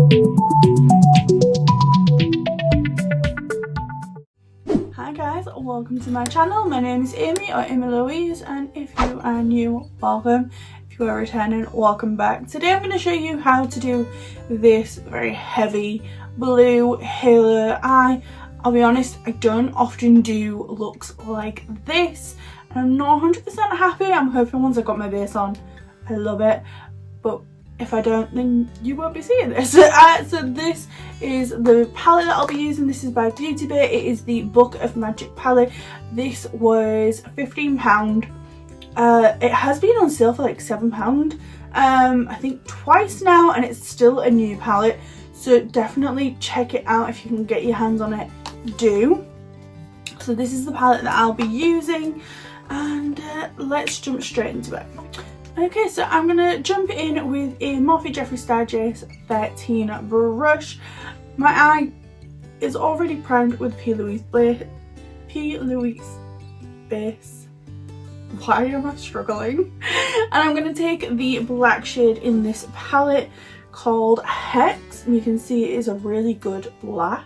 Hi guys, welcome to my channel. My name is Amy, or amylouise, and if you are new, welcome. If you are returning, welcome back. Today I'm going to show you how to do this very heavy blue halo eye. I'll be honest, I don't often do looks like this, and I'm not 100% happy. I'm hoping once I got my base on, I love it, but if I don't, then you won't be seeing this. So this is the palette that I'll be using. This is by Beauty Bay. It is the Book of Magic palette. This was £15. It has been on sale for like £7, I think twice now, and it's still a new palette. So definitely check it out if you can get your hands on it. Do. So this is the palette that I'll be using, and let's jump straight into it. Okay, so I'm going to jump in with a Morphe Jeffree Star JS13 brush. My eye is already primed with P. Louise base. Why am I struggling? And I'm going to take the black shade in this palette called Hex, and you can see it is a really good black.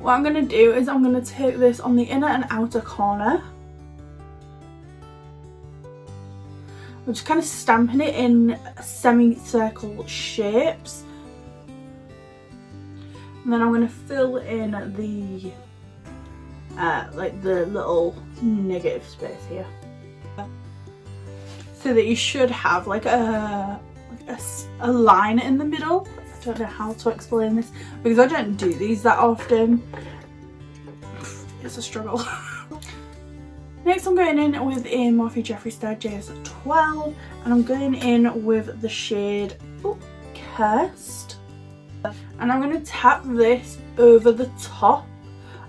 What I'm going to do is I'm going to take this on the inner and outer corner. I'm just kind of stamping it in semicircle shapes, and then I'm going to fill in the like the little negative space here, so that you should have like a line in the middle. I don't know how to explain this because I don't do these that often. It's a struggle. Next I'm going in with a Morphe Jeffree Star JS12, and I'm going in with the shade Cursed, and I'm going to tap this over the top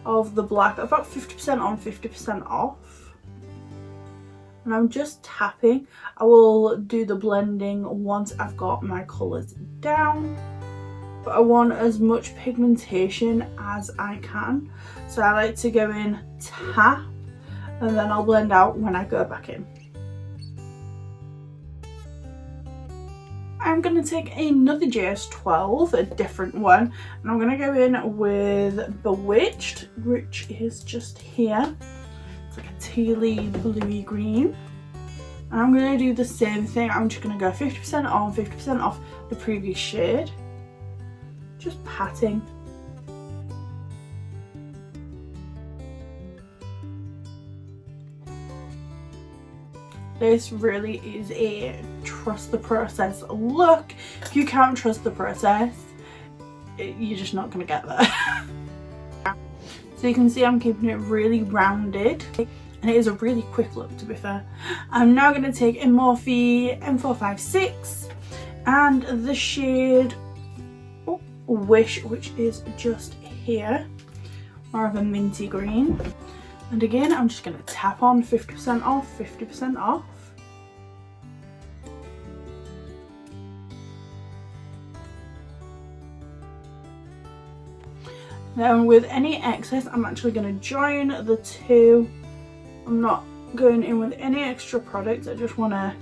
of the black, about 50% on, 50% off, and I'm just tapping. I will do the blending once I've got my colours down, but I want as much pigmentation as I can, so I like to go in, tap, and then I'll blend out when I go back in. I'm going to take another JS12, a different one, and I'm going to go in with Bewitched, which is just here. It's like a tealy bluey green. And I'm going to do the same thing. I'm just going to go 50% on, 50% off the previous shade. Just patting. This really is a trust the process look. If you can't trust the process, you're just not going to get there. So you can see I'm keeping it really rounded, and it is a really quick look, to be fair. I'm now going to take a Morphe M456 and the shade Wish, which is just here, more of a minty green. And again, I'm just going to tap on 50% off, 50% off. Then with any excess, I'm actually going to join the two. I'm not going in with any extra product. I just want to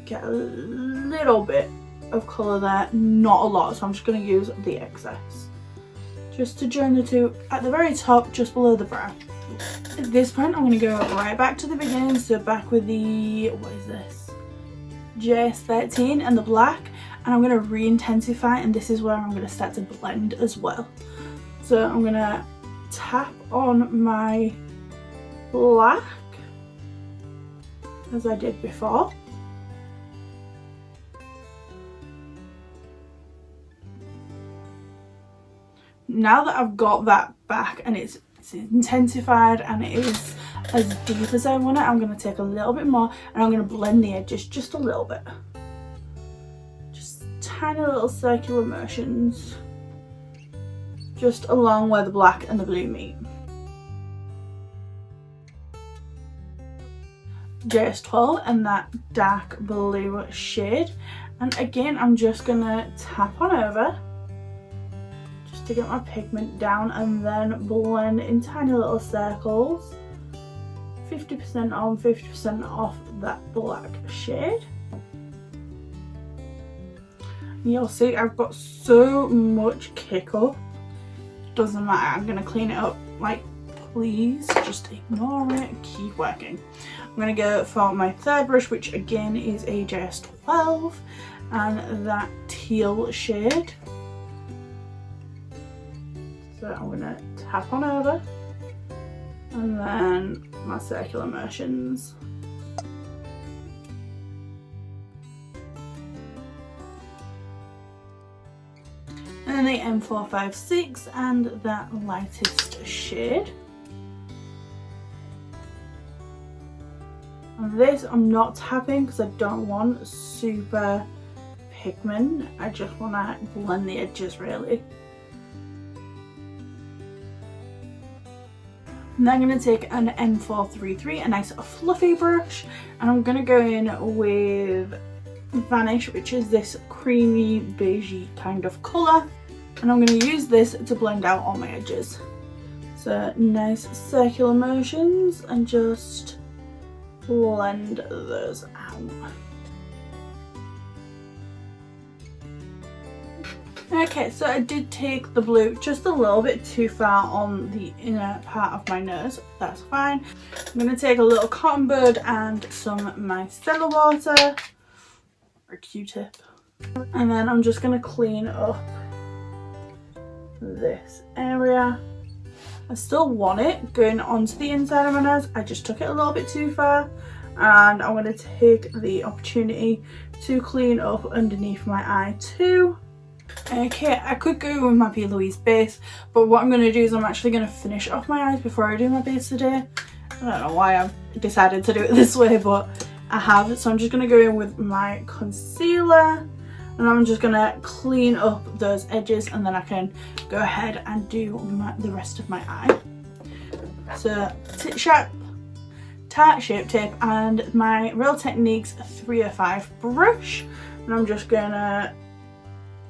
get a little bit of colour there, not a lot. So I'm just going to use the excess, just to join the two at the very top, just below the brow. At this point, I'm going to go right back to the beginning, so back with the, what is this, JS13 and the black, and I'm going to re-intensify, and this is where I'm going to start to blend as well. So I'm going to tap on my black, as I did before. Now that I've got that back and it's intensified and it is as deep as I want it, I'm going to take a little bit more and I'm going to blend the edges just a little bit. Just tiny little circular motions, just along where the black and the blue meet. JS12 and that dark blue shade, and again I'm just going to tap on over to get my pigment down, and then blend in tiny little circles, 50% on, 50% off that black shade. You'll see I've got so much kick up. Doesn't matter, I'm going to clean it up. Like, please just ignore it, keep working. I'm going to go for my third brush, which again is a JS12 and that teal shade. So I'm going to tap on over and then my circular motions. And then the M456 and that lightest shade. And this I'm not tapping because I don't want super pigment. I just want to blend the edges really. And then I'm going to take an M433, a nice fluffy brush, and I'm going to go in with Vanish, which is this creamy beigey kind of colour, and I'm going to use this to blend out all my edges. So nice circular motions and just blend those out. Okay, so I did take the blue just a little bit too far on the inner part of my nose. That's fine. I'm going to take a little cotton bud and some micellar water or Q-tip, and then I'm just going to clean up this area. I still want it going onto the inside of my nose. I just took it a little bit too far, and I'm going to take the opportunity to clean up underneath my eye too. Okay, I could go with my PicsArt base, but what I'm going to do is I'm actually going to finish off my eyes before I do my base today. I don't know why I've decided to do it this way, but I have. So I'm just going to go in with my concealer and I'm just going to clean up those edges, and then I can go ahead and do the rest of my eye. So sharp Tarte Shape Tape and my Real Techniques 305 brush, and I'm just going to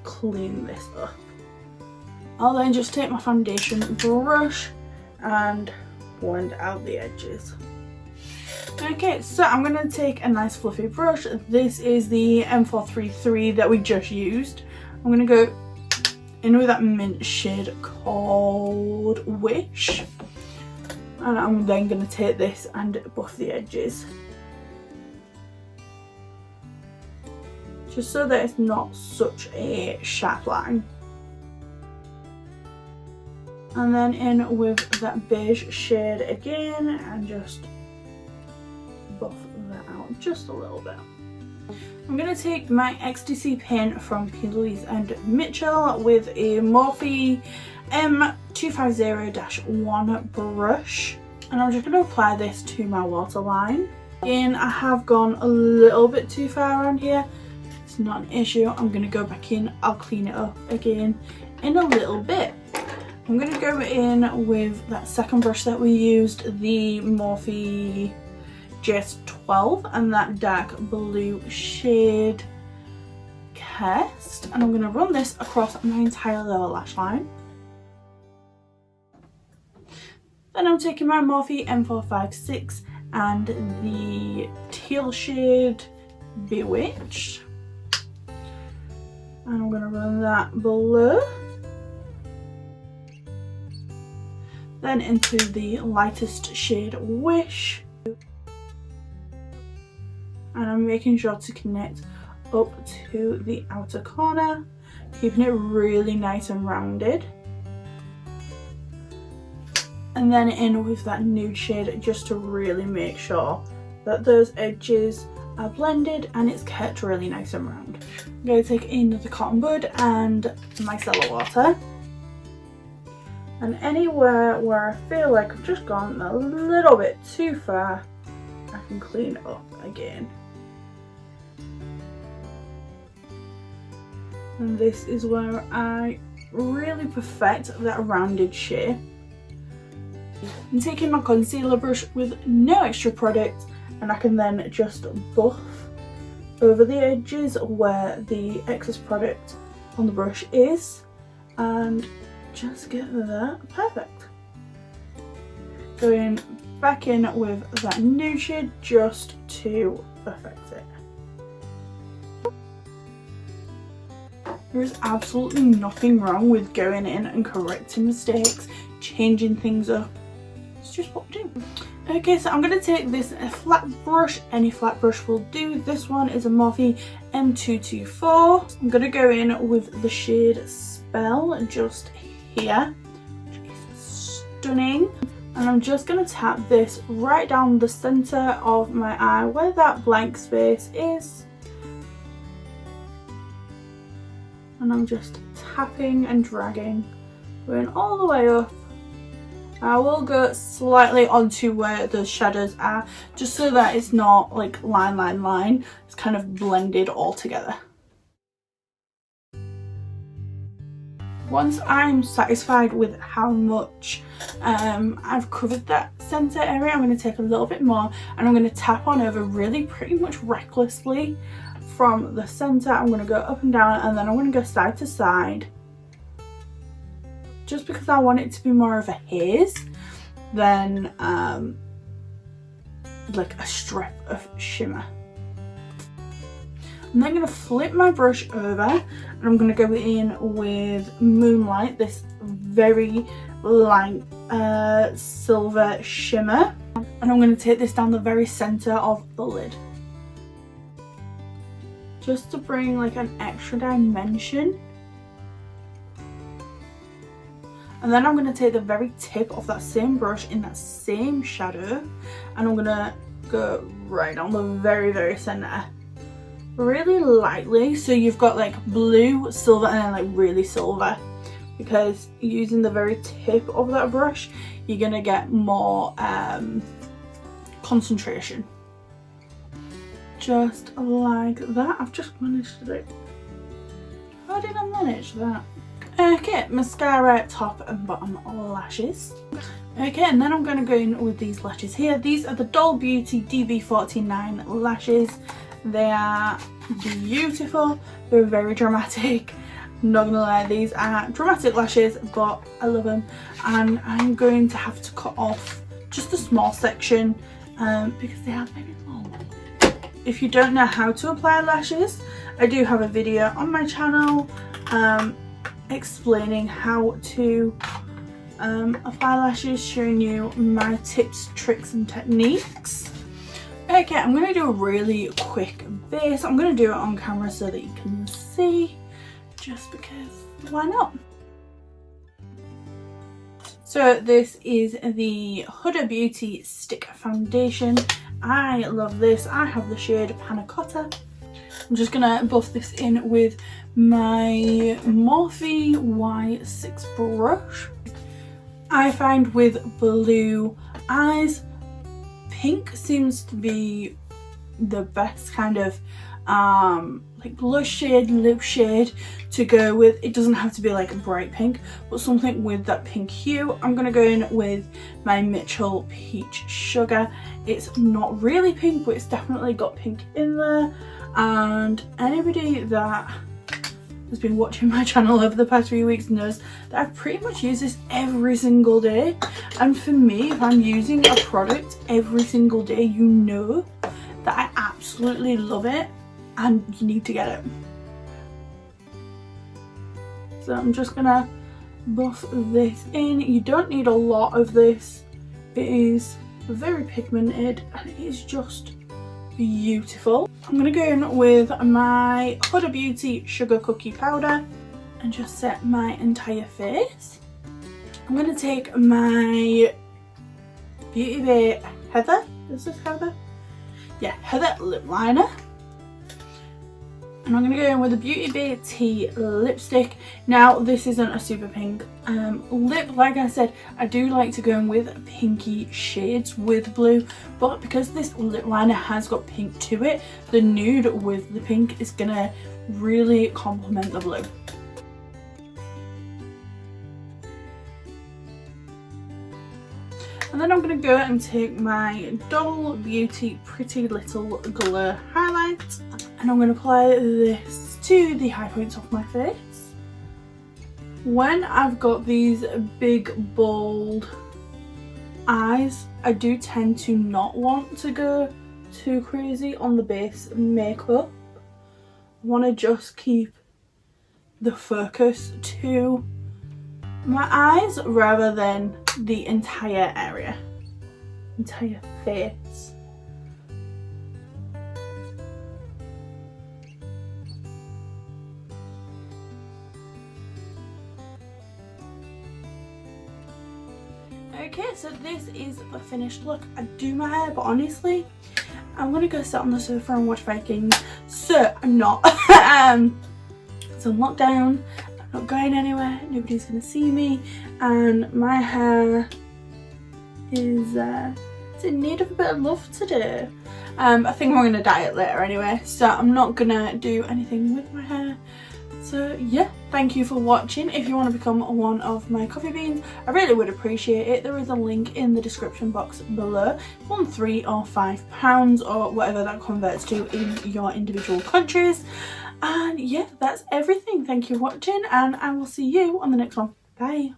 clean this up. I'll then just take my foundation brush and blend out the edges. Okay, so I'm going to take a nice fluffy brush. This is the M433 that we just used. I'm going to go in with that mint shade called Wish, and I'm then going to take this and buff the edges, just so that it's not such a sharp line. And then in with that beige shade again and just buff that out just a little bit. I'm going to take my XTC pen from P. and Mitchell with a Morphe M250-1 brush, and I'm just going to apply this to my waterline. Again, I have gone a little bit too far around here. It's not an issue. I'm going to go back in. I'll clean it up again in a little bit. I'm going to go in with that second brush that we used, the Morphe JS12, and that dark blue shade Cast, and I'm going to run this across my entire lower lash line. Then I'm taking my Morphe M456 and the teal shade Bewitched, and I'm going to run that below. Then into the lightest shade Wish, and I'm making sure to connect up to the outer corner, keeping it really nice and rounded. And then in with that nude shade just to really make sure that those edges are blended and it's kept really nice and round. I'm going to take another cotton bud and micellar water, and anywhere where I feel like I've just gone a little bit too far, I can clean it up again. And this is where I really perfect that rounded shape. I'm taking my concealer brush with no extra product, and I can then just buff over the edges where the excess product on the brush is, and just get that perfect. Going back in with that nude shade just to perfect it. There is absolutely nothing wrong with going in and correcting mistakes, changing things up. It's just what we do. Okay, so I'm going to take this flat brush. Any flat brush will do. This one is a Morphe M224. I'm going to go in with the shade Spell just here, which is stunning. And I'm just going to tap this right down the centre of my eye where that blank space is. And I'm just tapping and dragging, going all the way up. I will go slightly onto where the shadows are, just so that it's not like line, line, line. It's kind of blended all together. Once I'm satisfied with how much I've covered that centre area, I'm going to take a little bit more and I'm going to tap on over really pretty much recklessly from the centre. I'm going to go up and down and then I'm going to go side to side, just because I want it to be more of a haze than like a strip of shimmer. I'm then going to flip my brush over and I'm going to go in with Moonlight, this very light silver shimmer, and I'm going to take this down the very centre of the lid, just to bring like an extra dimension. And then I'm going to take the very tip of that same brush in that same shadow and I'm going to go right on the very, very centre, really lightly, so you've got like blue, silver and then like really silver, because using the very tip of that brush you're going to get more concentration. Just like that. I've just managed to do it. How did I manage that? Okay, mascara, top and bottom lashes. Okay, and then I'm going to go in with these lashes here. These are the Doll Beauty DB49 lashes. They are beautiful. They're very dramatic. I'm not gonna lie, these are dramatic lashes, but I love them. And I'm going to have to cut off just a small section because they are very long. If you don't know how to apply lashes, I do have a video on my channel explaining how to apply lashes, showing you my tips, tricks and techniques. Okay, I'm going to do a really quick base. I'm going to do it on camera so that you can see, just because why not? So this is the Huda Beauty Stick Foundation. I love this. I have the shade Panna Cotta. I'm just going to buff this in with my Morphe Y6 brush. I find with blue eyes, pink seems to be the best kind of like blush shade, lip shade to go with. It doesn't have to be like a bright pink, but something with that pink hue. I'm going to go in with my Mitchell Peach Sugar. It's not really pink, but it's definitely got pink in there. And anybody that has been watching my channel over the past few weeks knows that I've pretty much used this every single day. And for me, if I'm using a product every single day, you know that I absolutely love it and you need to get it. So I'm just gonna buff this in. You don't need a lot of this. It is very pigmented and it is just beautiful. I'm going to go in with my Huda Beauty Sugar Cookie Powder and just set my entire face. I'm going to take my Beauty Bay Heather, is this Heather? Yeah, Heather lip liner. And I'm going to go in with a Beauty Bay Tea lipstick. Now this isn't a super pink lip, like I said, I do like to go in with pinky shades with blue, but because this lip liner has got pink to it, the nude with the pink is going to really complement the blue. And then I'm going to go and take my Doll Beauty Pretty Little Glow highlight and I'm going to apply this to the high points of my face. When I've got these big bold eyes, I do tend to not want to go too crazy on the base makeup. I want to just keep the focus to my eyes rather than the entire area, entire face. Okay, so this is the finished look. I do my hair, but honestly, I'm gonna go sit on the sofa and watch Vikings. So I'm not. It's on lockdown. I'm not going anywhere. Nobody's gonna see me, and my hair is in need of a bit of love today. I think I'm gonna dye it later anyway, so I'm not gonna do anything with my hair. So yeah, thank you for watching. If you want to become one of my coffee beans, I really would appreciate it. There is a link in the description box below. £1, £3 or £5 or whatever that converts to in your individual countries. And yeah, that's everything. Thank you for watching, and I will see you on the next one. Bye.